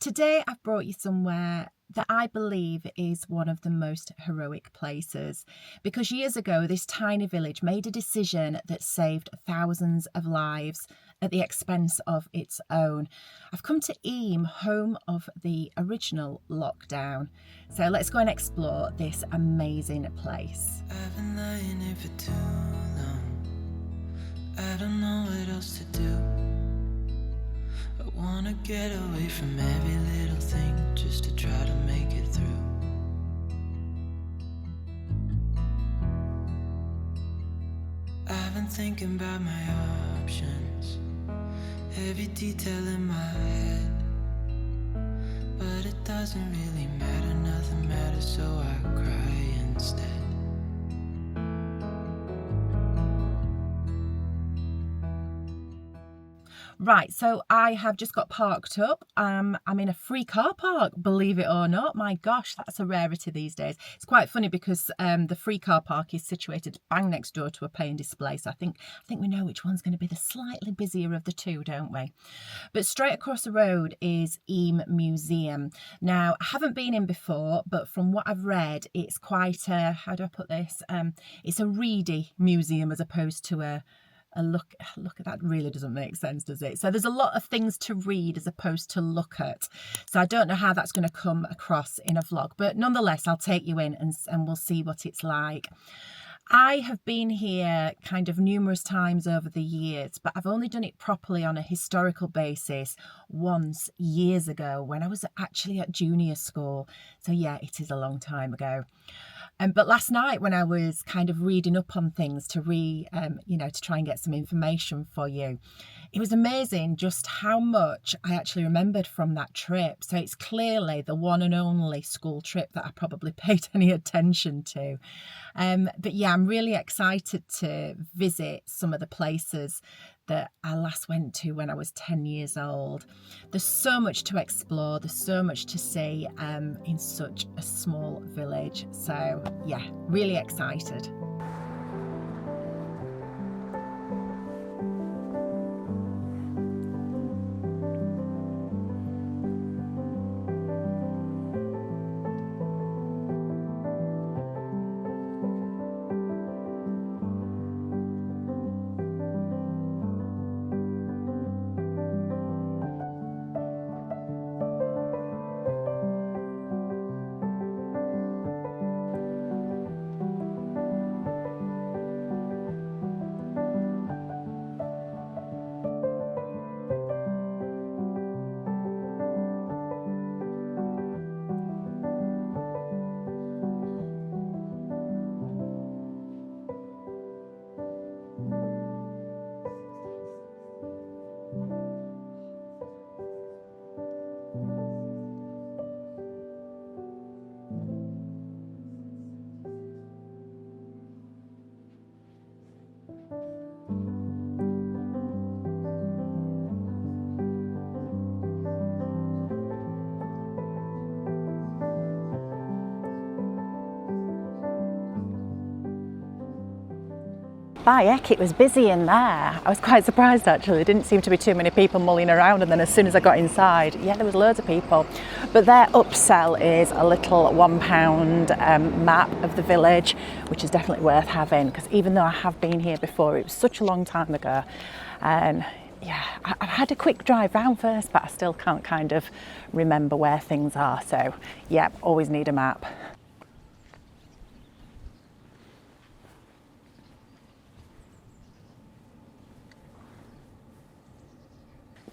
Today I've brought you somewhere that I believe is one of the most heroic places, because years ago this tiny village made a decision that saved thousands of lives at the expense of its own. I've come to Eyam, home of the original lockdown. So let's go and explore this amazing place. I've been lying here for too long. I don't know what else to do. I wanna get away from every little thing just to try to make it through. I've been thinking about my options, every detail in my head, but it doesn't really matter, nothing matters, so I cry instead. Right, so I have just got parked up. I'm in a free car park, believe it or not. My gosh, that's a rarity these days. It's quite funny because the free car park is situated bang next door to a paying display. So I think we know which one's going to be the slightly busier of the two, don't we? But straight across the road is Eyam Museum. Now, I haven't been in before, but from what I've read, it's quite a, how do I put this? It's a reedy museum as opposed to a look at that. Really doesn't make sense, does it? So there's a lot of things to read as opposed to look at. So I don't know how that's going to come across in a vlog, but nonetheless, I'll take you in and we'll see what it's like. I have been here kind of numerous times over the years, but I've only done it properly on a historical basis once years ago when I was actually at junior school. So yeah, it is a long time ago. But last night when I was kind of reading up on things to to try and get some information for you, it was amazing just how much I actually remembered from that trip. So it's clearly the one and only school trip that I probably paid any attention to. But yeah, I'm really excited to visit some of the places that I last went to when I was 10 years old. There's so much to explore, there's so much to see in such a small village. So yeah, really excited. By heck, it was busy in there. I was quite surprised actually. There didn't seem to be too many people mulling around, and then as soon as I got inside, yeah, there was loads of people. But their upsell is a little £1 map of the village, which is definitely worth having, because even though I have been here before, it was such a long time ago. And yeah, I've had a quick drive round first, but I still can't kind of remember where things are. So yeah, always need a map.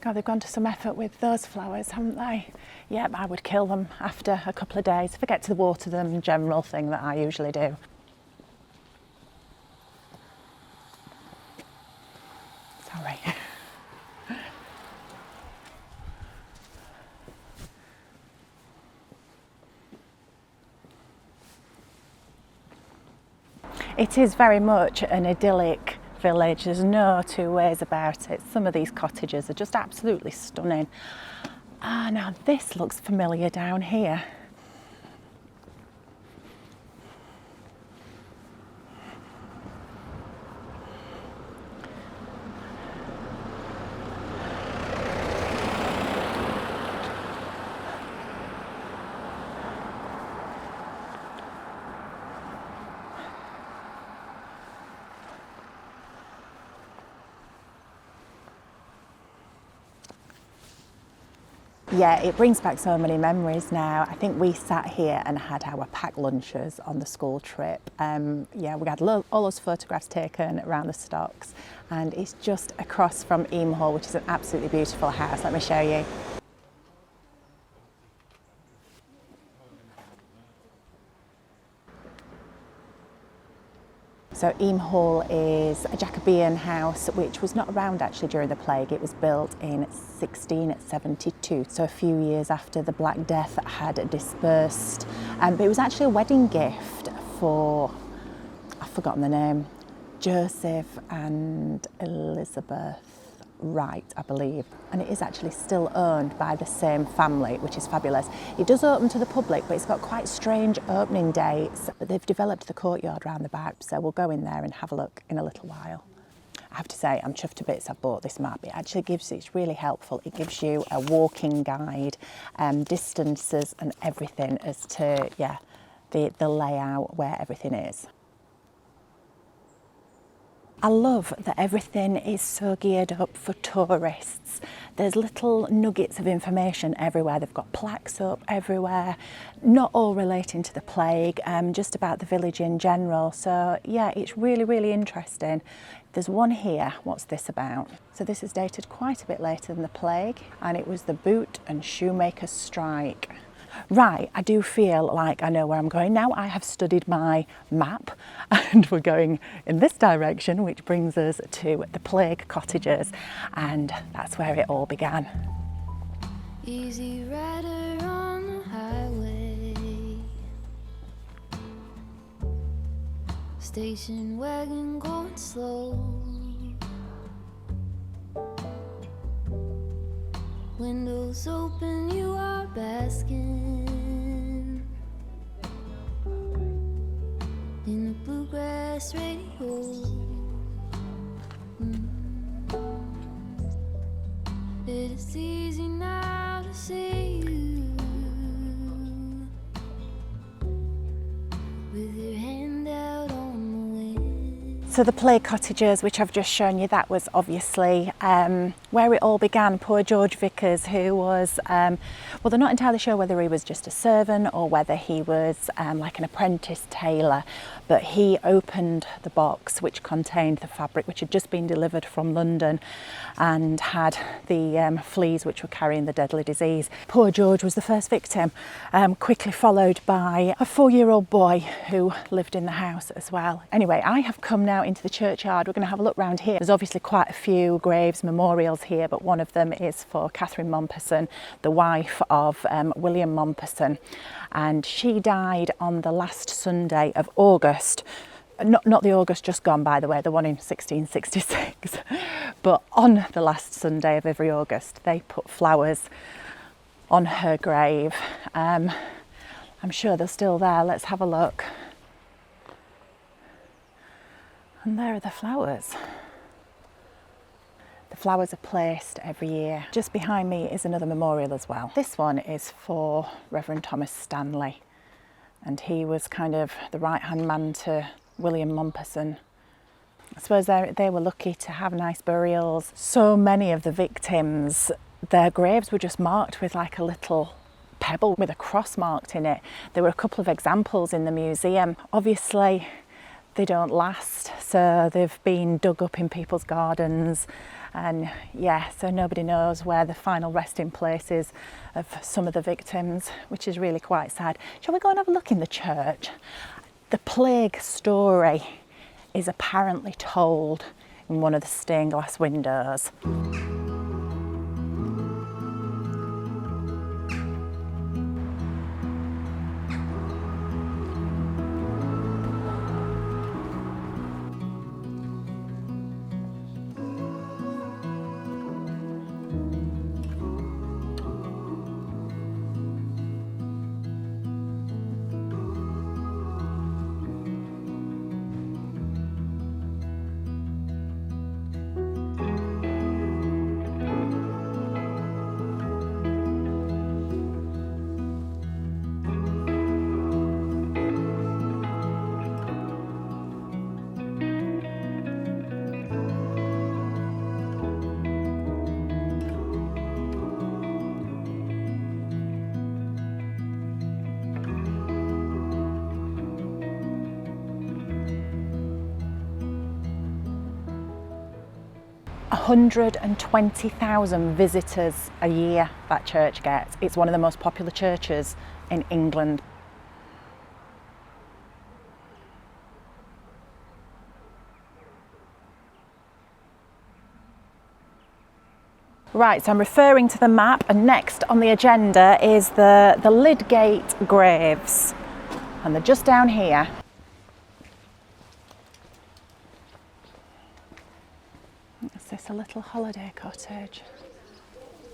God, they've gone to some effort with those flowers, haven't they? Yep, I would kill them after a couple of days. Forget to water them, general thing that I usually do. Sorry. It is very much an idyllic village. There's no two ways about it. Some of these cottages are just absolutely stunning. Ah, now this looks familiar down here. Yeah, it brings back so many memories now. I think we sat here and had our packed lunches on the school trip. Yeah, we had all those photographs taken around the stocks, and it's just across from Eyam Hall, which is an absolutely beautiful house. Let me show you. So Eyam Hall is a Jacobean house which was not around actually during the plague. It was built in 1672, so a few years after the Black Death had dispersed. But it was actually a wedding gift for, I've forgotten the name, Joseph and Elizabeth Wright, I believe, and it is actually still owned by the same family, which is fabulous. It does open to the public, but it's got quite strange opening dates. But they've developed the courtyard round the back, so we'll go in there and have a look in a little while. I have to say, I'm chuffed to bits I bought this map. It actually it's really helpful. It gives you a walking guide, distances and everything as to, yeah, the layout where everything is. I love that everything is so geared up for tourists. There's little nuggets of information everywhere. They've got plaques up everywhere, not all relating to the plague, just about the village in general. So yeah, it's really, really interesting. There's one here. What's this about? So this is dated quite a bit later than the plague, and it was the boot and shoemaker's strike. Right, I do feel like I know where I'm going now. I have studied my map and we're going in this direction, which brings us to the plague cottages, and that's where it all began. Easy rider on the highway, station wagon going slow, windows open, you are basking in the bluegrass radio. It is easy now to see you with your hand out on the wind. So the plague cottages, which I've just shown you, that was obviously where it all began. Poor George Vickers, who was, well, they're not entirely sure whether he was just a servant or whether he was like an apprentice tailor, but he opened the box which contained the fabric which had just been delivered from London and had the fleas which were carrying the deadly disease. Poor George was the first victim, quickly followed by a 4-year-old boy who lived in the house as well. Anyway, I have come now into the churchyard. We're going to have a look round here. There's obviously quite a few graves, memorials here, but one of them is for Catherine Mompesson, the wife of William Mompesson, and she died on the last Sunday of August. Not the August just gone, by the way, the one in 1666, but on the last Sunday of every August they put flowers on her grave. I'm sure they're still there. Let's have a look. And there are the flowers. The flowers are placed every year. Just behind me is another memorial as well. This one is for Reverend Thomas Stanley, and he was kind of the right-hand man to William Mompesson. I suppose they were lucky to have nice burials. So many of the victims, their graves were just marked with like a little pebble with a cross marked in it. There were a couple of examples in the museum. Obviously, they don't last, so they've been dug up in people's gardens, and yeah, so nobody knows where the final resting place is of some of the victims, which is really quite sad. Shall we go and have a look in the church? The plague story is apparently told in one of the stained glass windows. 120,000 visitors a year that church gets. It's one of the most popular churches in England. Right, so I'm referring to the map, and next on the agenda is the Lydgate graves, and they're just down here. Is this a little holiday cottage?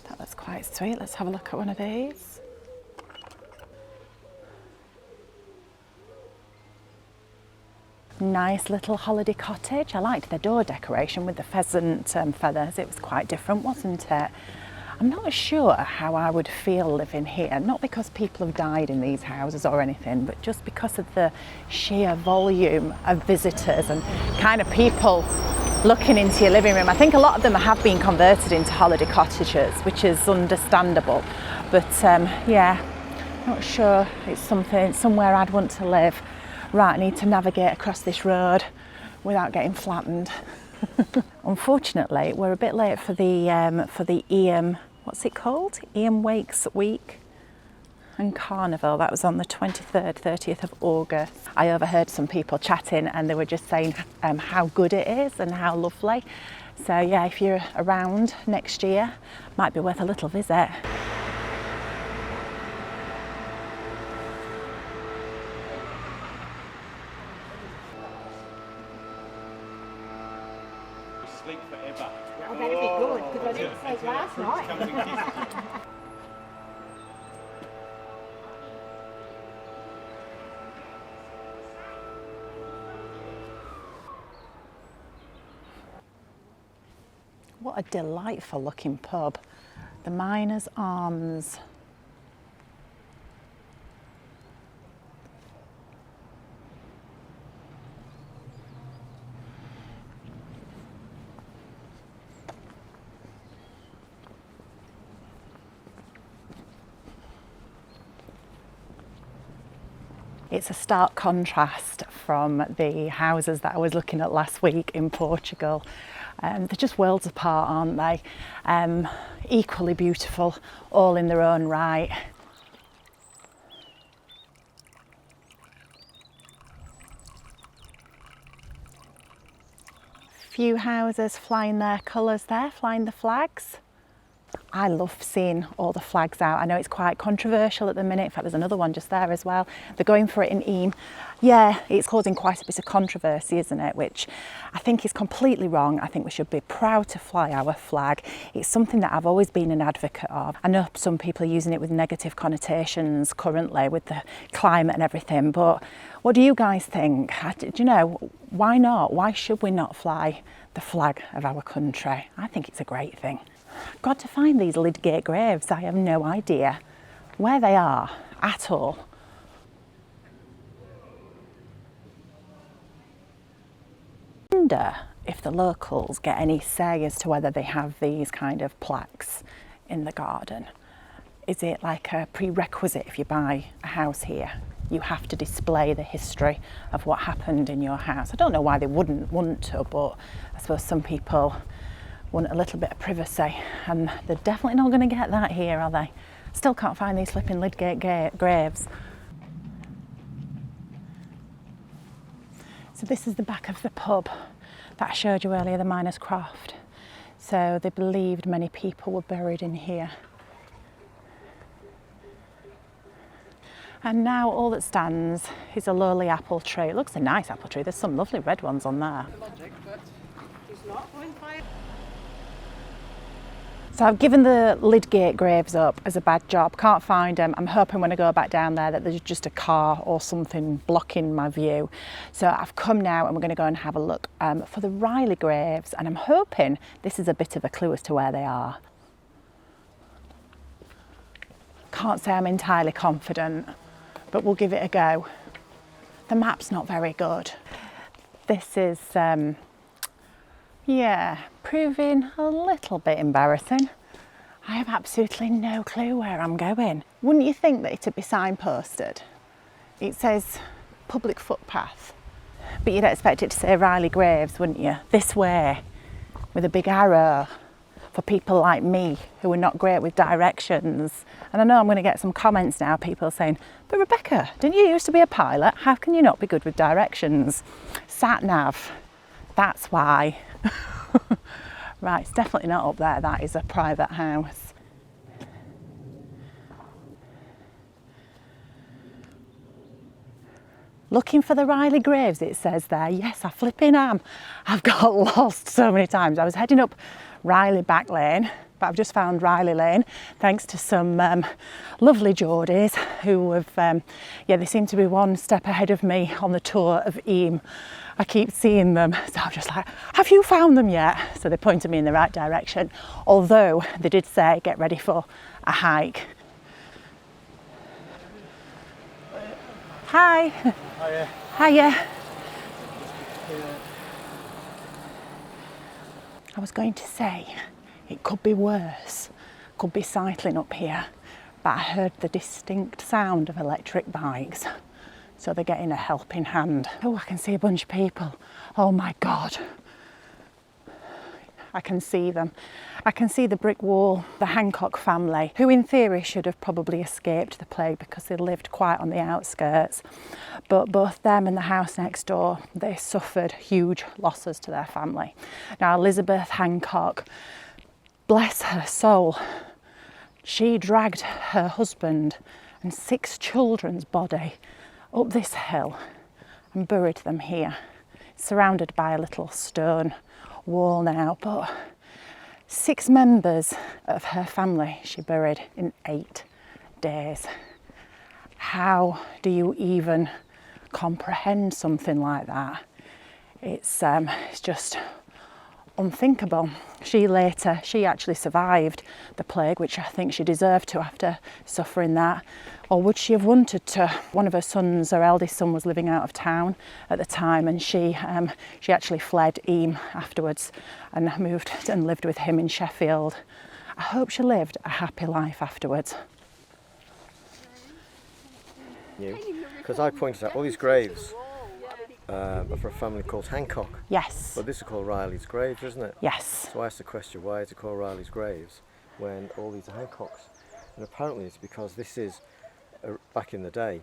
That looks quite sweet. Let's have a look at one of these. Nice little holiday cottage. I liked the door decoration with the pheasant feathers. It was quite different, wasn't it? I'm not sure how I would feel living here, not because people have died in these houses or anything, but just because of the sheer volume of visitors and kind of people looking into your living room. I think a lot of them have been converted into holiday cottages, which is understandable, but yeah, not sure it's somewhere I'd want to live. Right, I need to navigate across this road without getting flattened. Unfortunately, we're a bit late for the Eyam, what's it called? Eyam Wakes Week and Carnival. That was on the 23rd, 30th of August. I overheard some people chatting and they were just saying how good it is and how lovely. So yeah, if you're around next year, might be worth a little visit. Sleep forever. Oh, that'd be good, because I didn't sleep last night. What a delightful looking pub. The Miners' Arms. It's a stark contrast from the houses that I was looking at last week in Portugal. They're just worlds apart, aren't they? Equally beautiful, all in their own right. Few houses flying their colours there, flying the flags. I love seeing all the flags out. I know it's quite controversial at the minute. In fact, there's another one just there as well. They're going for it in Eyam. Yeah, it's causing quite a bit of controversy, isn't it? Which I think is completely wrong. I think we should be proud to fly our flag. It's something that I've always been an advocate of. I know some people are using it with negative connotations currently with the climate and everything, but what do you guys think? Do you know, why not? Why should we not fly the flag of our country? I think it's a great thing. I've got to find these Lydgate graves. I have no idea where they are at all. I wonder if the locals get any say as to whether they have these kind of plaques in the garden. Is it like a prerequisite if you buy a house here? You have to display the history of what happened in your house. I don't know why they wouldn't want to, but I suppose some people want a little bit of privacy, and they're definitely not going to get that here, are they? Still can't find these flipping Lydgate graves. So this is the back of the pub that I showed you earlier, the Miners' Croft. So they believed many people were buried in here. And now all that stands is a lowly apple tree. It looks a nice apple tree. There's some lovely red ones on there. So I've given the Lydgate graves up as a bad job, can't find them. I'm hoping when I go back down there that there's just a car or something blocking my view. So I've come now and we're going to go and have a look for the Riley graves, and I'm hoping this is a bit of a clue as to where they are. Can't say I'm entirely confident, but we'll give it a go. The map's not very good. This is yeah, proving a little bit embarrassing. I have absolutely no clue where I'm going. Wouldn't you think that it'd be signposted? It says public footpath, but you'd expect it to say Riley Graves, wouldn't you? This way. with a big arrow for people like me who are not great with directions. And I know I'm going to get some comments now, people saying, but Rebecca, didn't you used to be a pilot? How can you not be good with directions? Sat nav, that's why. Right, it's definitely not up there, that is a private house. Looking for the Riley graves, it says there. Yes, I flipping am. I've got lost so many times. I was heading up Riley back lane, but I've just found Riley Lane thanks to some lovely Geordies who have, yeah, they seem to be one step ahead of me on the tour of Eyam. I keep seeing them, so I'm just like, have you found them yet? So they pointed me in the right direction, although they did say get ready for a hike. Hi. Hiya. Hiya. I was going to say, it could be worse. Could be cycling up here, but I heard the distinct sound of electric bikes. So they're getting a helping hand. Oh, I can see a bunch of people. Oh my God. I can see them. I can see the brick wall, the Hancock family, who in theory should have probably escaped the plague because they lived quite on the outskirts. But both them and the house next door, they suffered huge losses to their family. Now, Elizabeth Hancock, bless her soul, she dragged her husband and 6 children's body up this hill and buried them here, surrounded by a little stone wall now, but 6 members of her family she buried in 8 days. How do you even comprehend something like that? It's just unthinkable. She actually survived the plague, which I think she deserved to after suffering that. Or would she have wanted to? One of her sons, her eldest son, was living out of town at the time, and she actually fled Eyam afterwards and moved and lived with him in Sheffield. I hope she lived a happy life afterwards. Because I pointed out all these graves are for a family called Hancock. Yes. But this is called Riley's graves, isn't it? Yes. So I asked the question, why is it called Riley's graves when all these are Hancocks? And apparently it's because this is, back in the day,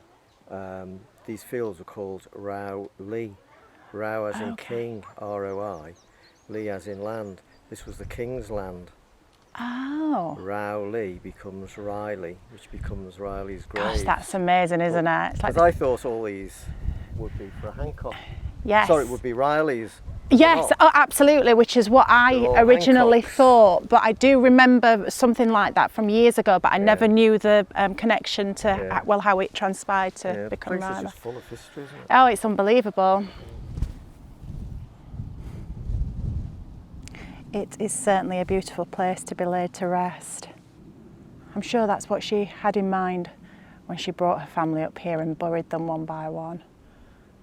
these fields were called Rowley. Row as in king, R-O-I, Lee as in land. This was the king's land. Oh. Rowley becomes Riley, which becomes Riley's grave. Gosh, that's amazing, isn't it? It's like Because I thought all these would be for Hancock. yes. Sorry, it would be Riley's. Yes, oh, absolutely, which is what I They're all originally Hancocks. thought. But I do remember something like that from years ago, but I never knew the connection to, Yeah. well, how it transpired to The become place is Riley. just full of history, isn't it? Oh, it's unbelievable. It is certainly a beautiful place to be laid to rest. I'm sure that's what she had in mind when she brought her family up here and buried them one by one.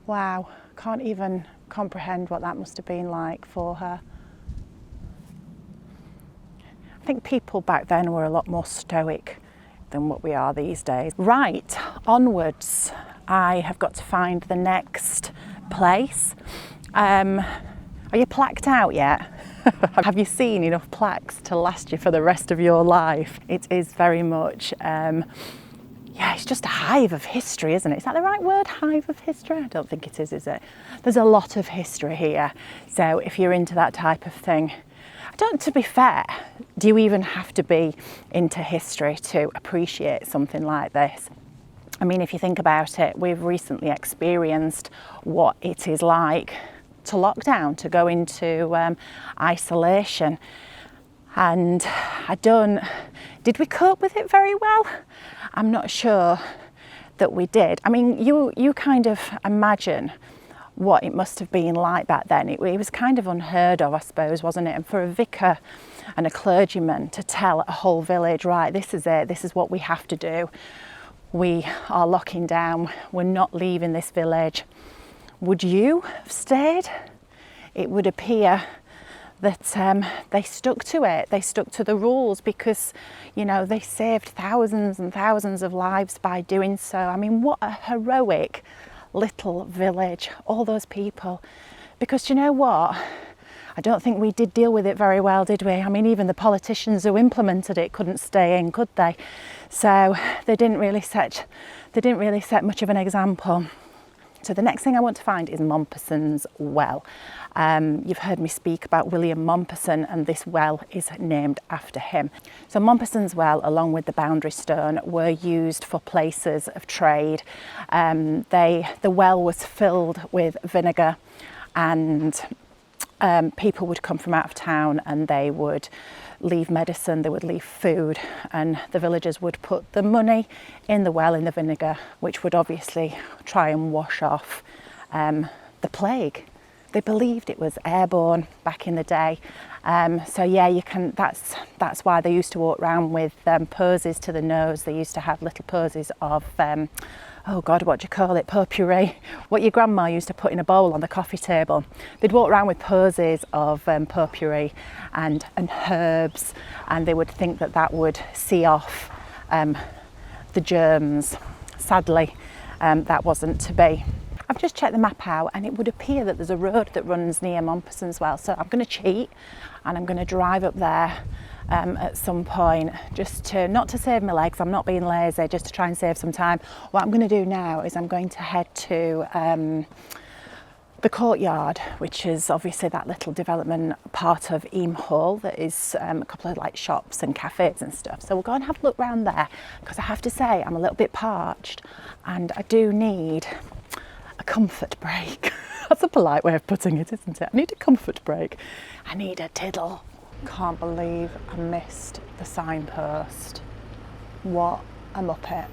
Wow, can't even comprehend what that must have been like for her. I think people back then were a lot more stoic than what we are these days. Right, onwards. I have got to find the next place. Are you plaqued out yet? Have you seen enough plaques to last you for the rest of your life? It is very much, yeah, it's just a hive of history, isn't it? Is that the right word, hive of history? I don't think it is it? There's a lot of history here. So if you're into that type of thing, to be fair, do you even have to be into history to appreciate something like this? I mean, if you think about it, we've recently experienced what it is like to lock down, to go into isolation. And did we cope with it very well? I'm not sure that we did. I mean, you kind of imagine what it must have been like back then. It was kind of unheard of, I suppose, wasn't it? And for a vicar and a clergyman to tell a whole village, right, this is it, this is what we have to do. We are locking down, we're not leaving this village. Would you have stayed? It would appear that they stuck to it. They stuck to the rules because, you know, they saved thousands and thousands of lives by doing so. I mean, what a heroic little village, all those people. Because you know what? I don't think we did deal with it very well, did we? I mean, even the politicians who implemented it couldn't stay in, could they? So they didn't really set much of an example. So the next thing I want to find is Mompesson's well. You've heard me speak about William Mompesson, and this well is named after him. So Mompesson's well, along with the boundary stone, were used for places of trade. The well was filled with vinegar, and people would come from out of town and they would leave medicine, they would leave food, and the villagers would put the money in the well, in the vinegar, which would obviously try and wash off the plague. They believed it was airborne back in the day. So yeah, you can. That's why they used to walk around with posies to the nose. They used to have little posies of oh God, what do you call it? Potpourri. What your grandma used to put in a bowl on the coffee table. They'd walk around with posies of potpourri and herbs, and they would think that that would see off the germs. Sadly, that wasn't to be. I've just checked the map out, and it would appear that there's a road that runs near Mompesson's well. So I'm going to cheat, and I'm going to drive up there at some point, just to, not to save my legs, I'm not being lazy, just to try and save some time. What I'm going to do now is I'm going to head to the courtyard, which is obviously that little development part of Eyam Hall that is a couple of like shops and cafes and stuff. So we'll go and have a look around there, because I have to say I'm a little bit parched and I do need a comfort break. That's a polite way of putting it, isn't it? I need a comfort break. I need a tiddle. Can't believe I missed the signpost. What a muppet.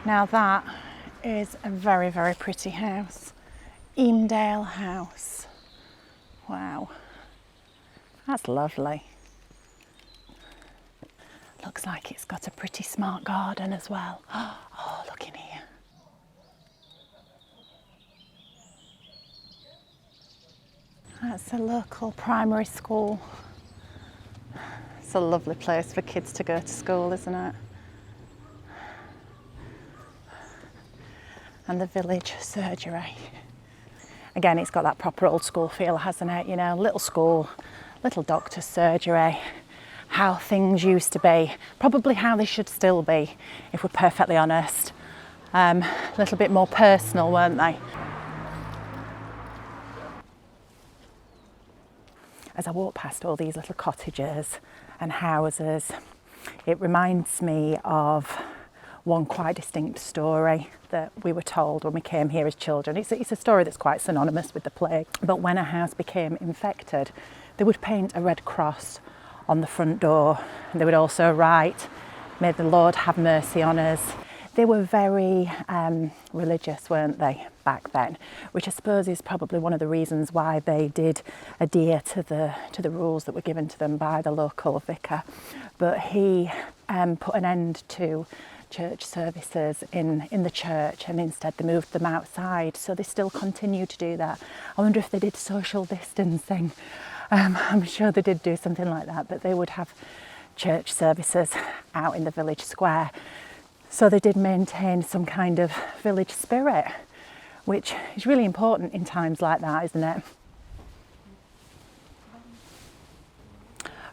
Now that is a very, very pretty house. Eamdale House. Wow, that's lovely. Looks like it's got a pretty smart garden as well. Oh, look in here. That's a local primary school. It's a lovely place for kids to go to school, isn't it? And the village surgery. Again, it's got that proper old school feel, hasn't it? You know, little school, little doctor's surgery, how things used to be, probably how they should still be, if we're perfectly honest. A little bit more personal, weren't they? As I walk past all these little cottages and houses, it reminds me of one quite distinct story that we were told when we came here as children. It's a story that's quite synonymous with the plague. But when a house became infected, they would paint a red cross on the front door, and they would also write, "May the Lord have mercy on us." They were very religious, weren't they, back then? Which I suppose is probably one of the reasons why they did adhere to the rules that were given to them by the local vicar. But he put an end to church services in the church, and instead they moved them outside, so they still continue to do that. I wonder if they did social distancing. I'm sure they did do something like that, but they would have church services out in the village square, so they did maintain some kind of village spirit, which is really important in times like that, isn't it?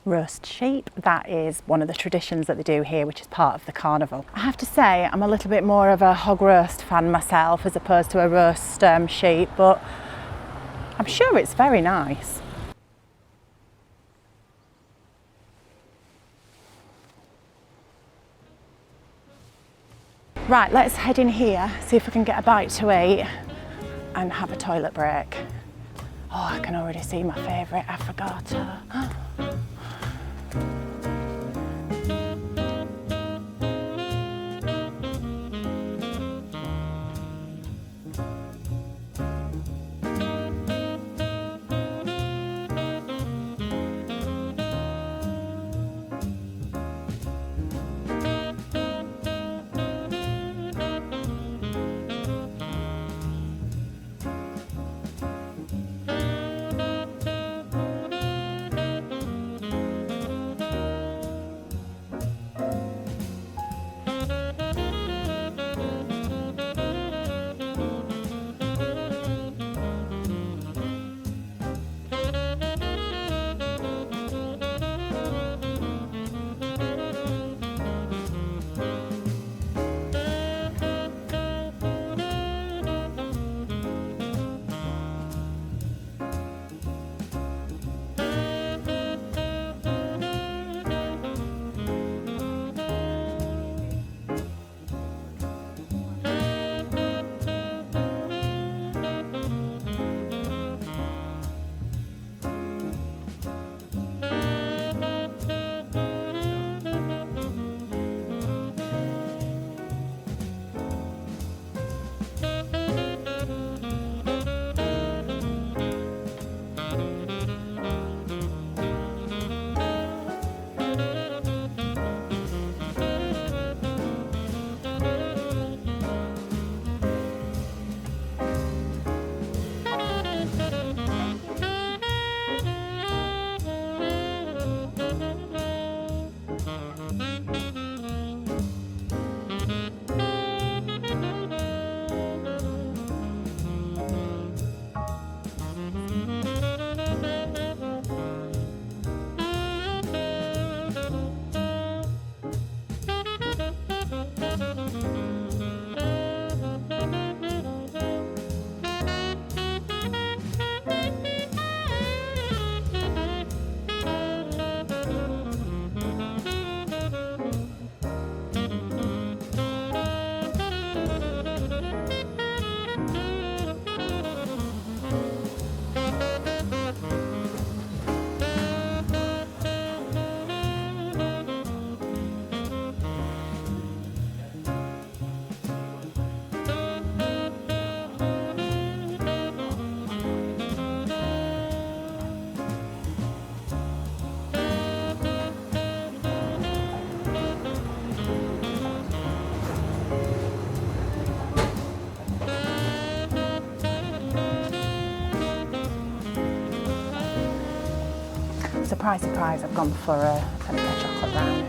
Roast sheep, that is one of the traditions that they do here, which is part of the carnival. I have to say I'm a little bit more of a hog roast fan myself as opposed to a roast sheep, but I'm sure it's very nice. Right, let's head in here, see if we can get a bite to eat and have a toilet break. Oh, I can already see my favourite affogato. surprise, surprise, I've gone for a chocolate brownie.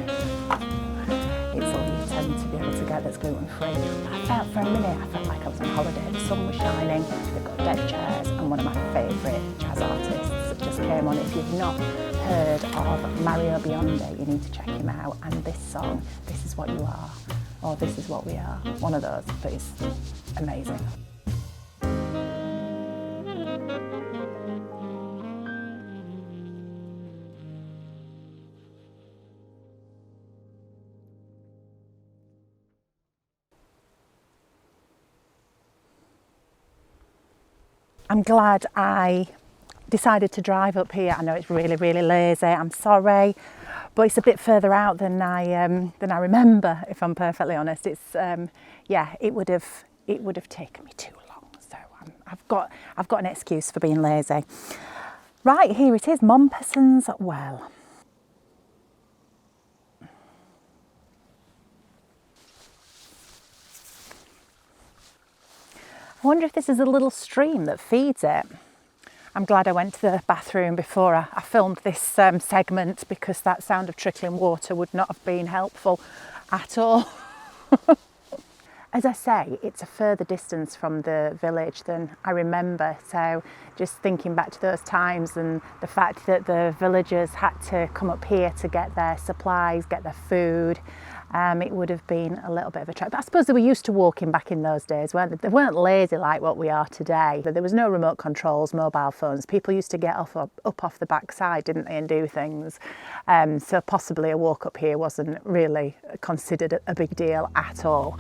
It's all you tend to be able to get that's gluten-free. I felt for a minute, I felt like I was on holiday. The sun was shining, they've got deck chairs, and one of my favourite jazz artists that just came on. If you've not heard of Mario Biondi, you need to check him out. And this song, This Is What You Are, or This Is What We Are, one of those, but it's amazing. I'm glad I decided to drive up here. I know it's really, really lazy, I'm sorry, but it's a bit further out than I remember, if I'm perfectly honest. It's yeah, it would have taken me too long, so I've got an excuse for being lazy. Right, here it is, Mompesson's Well. I wonder if this is a little stream that feeds it. I'm glad I went to the bathroom before I filmed this segment, because that sound of trickling water would not have been helpful at all. As I say, it's a further distance from the village than I remember, so just thinking back to those times and the fact that the villagers had to come up here to get their supplies, get their food, it would have been a little bit of a trek. But I suppose they were used to walking back in those days, weren't they? They weren't lazy like what we are today. There was no remote controls, mobile phones. People used to get up off the backside, didn't they, and do things. So possibly a walk up here wasn't really considered a big deal at all.